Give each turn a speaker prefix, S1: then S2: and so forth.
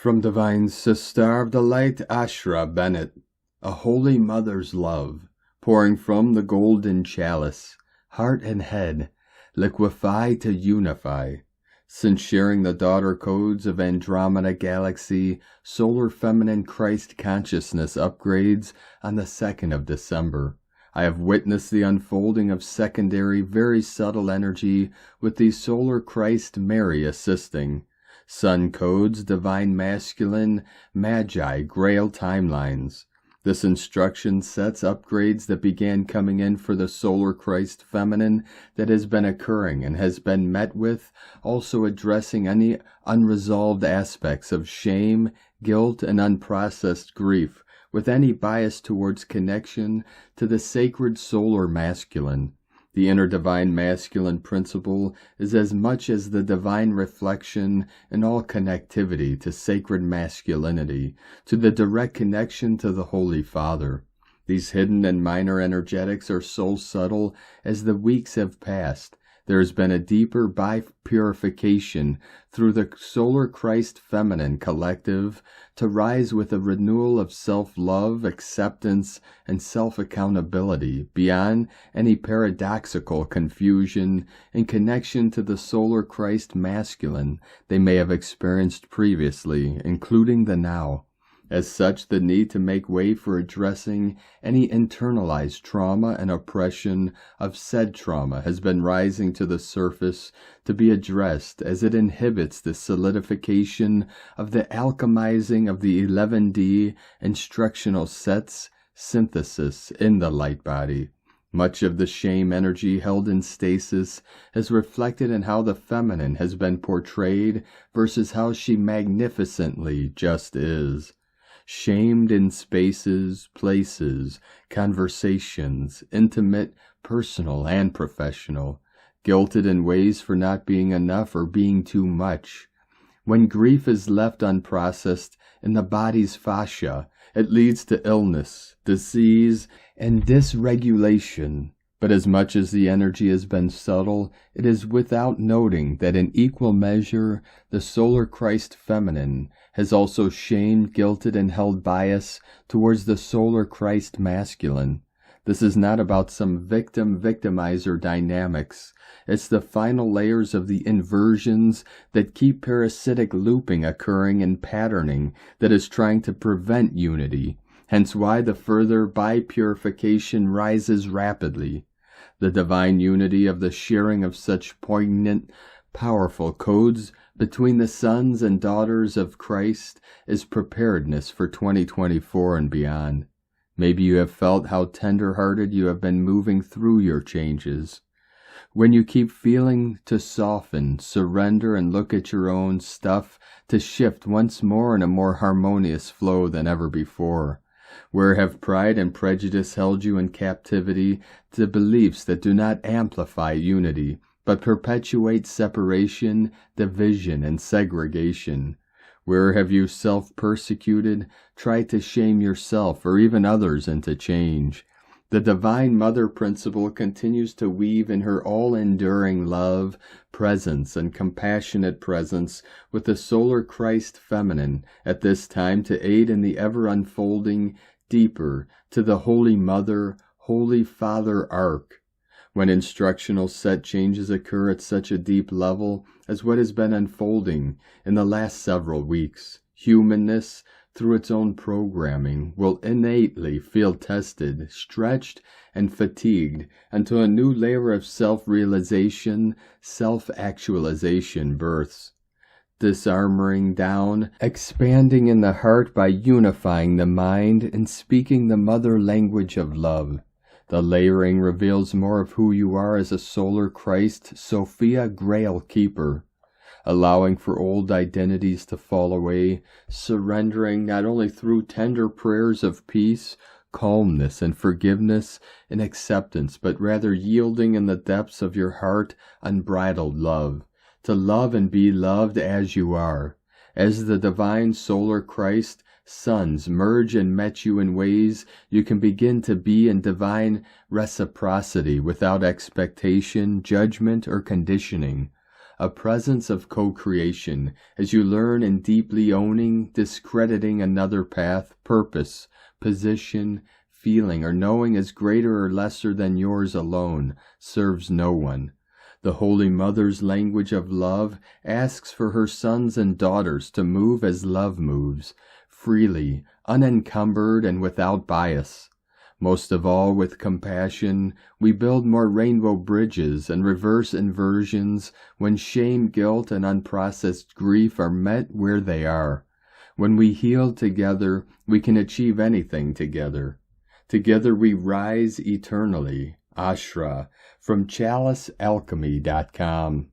S1: From Divine Sister of the Light Ashra Bennett, a Holy Mother's love, pouring from the golden chalice, heart and head, liquefy to unify. Since sharing the daughter codes of Andromeda Galaxy, Solar Feminine Christ Consciousness upgrades on the 2nd of December, I have witnessed the unfolding of secondary, very subtle energy with the Solar Christ Mary assisting. Sun codes, divine masculine, magi, grail timelines. This instruction sets upgrades that began coming in for the Solar Christ feminine that has been occurring and has been met with, also addressing any unresolved aspects of shame, guilt, and unprocessed grief, with any bias towards connection to the sacred solar masculine. The inner divine masculine principle is as much as the divine reflection in all connectivity to sacred masculinity, to the direct connection to the Holy Father. These hidden and minor energetics are so subtle as the weeks have passed. There has been a deeper purification through the Solar Christ Feminine collective to rise with a renewal of self-love, acceptance, and self-accountability beyond any paradoxical confusion in connection to the Solar Christ Masculine they may have experienced previously, including the now. As such, the need to make way for addressing any internalized trauma and oppression of said trauma has been rising to the surface to be addressed as it inhibits the solidification of the alchemizing of the 11D instructional sets synthesis in the light body. Much of the shame energy held in stasis is reflected in how the feminine has been portrayed versus how she magnificently just is. Shamed in spaces, places, conversations, intimate, personal, and professional, guilted in ways for not being enough or being too much. When grief is left unprocessed in the body's fascia, it leads to illness, disease, and dysregulation. But as much as the energy has been subtle, it is without noting that in equal measure the Solar Christ Feminine has also shamed, guilted, and held bias towards the Solar Christ Masculine. This is not about some victim-victimizer dynamics. It's the final layers of the inversions that keep parasitic looping occurring and patterning that is trying to prevent unity, hence why the further bi-purification rises rapidly. The divine unity of the sharing of such poignant, powerful codes between the sons and daughters of Christ is preparedness for 2024 and beyond. Maybe you have felt how tender-hearted you have been moving through your changes. When you keep feeling to soften, surrender, and look at your own stuff to shift once more in a more harmonious flow than ever before. Where have pride and prejudice held you in captivity to beliefs that do not amplify unity, but perpetuate separation, division, and segregation? Where have you self-persecuted, tried to shame yourself or even others into change? The Divine Mother principle continues to weave in her all-enduring love, presence, and compassionate presence with the Solar Christ Feminine at this time to aid in the ever-unfolding, deeper, to the Holy Mother, Holy Father arc. When instructional set changes occur at such a deep level as what has been unfolding in the last several weeks, humanness, through its own programming, will innately feel tested, stretched, and fatigued until a new layer of self-realization, self-actualization births. Disarmoring down, expanding in the heart by unifying the mind and speaking the mother language of love. The layering reveals more of who you are as a Solar Christ Sophia Grail Keeper, allowing for old identities to fall away, surrendering not only through tender prayers of peace, calmness, and forgiveness and acceptance, but rather yielding in the depths of your heart unbridled love, to love and be loved as you are. As the divine Solar Christ sons merge and met you in ways you can begin to be in divine reciprocity without expectation, judgment, or conditioning. a presence of co-creation, as you learn in deeply owning, discrediting another path, purpose, position, feeling, or knowing as greater or lesser than yours alone, serves no one. The Holy Mother's language of love asks for her sons and daughters to move as love moves, freely, unencumbered, and without bias. Most of all, with compassion, we build more rainbow bridges and reverse inversions when shame, guilt, and unprocessed grief are met where they are. When we heal together, we can achieve anything together. Together we rise eternally. Ashra from ChaliceAlchemy.com.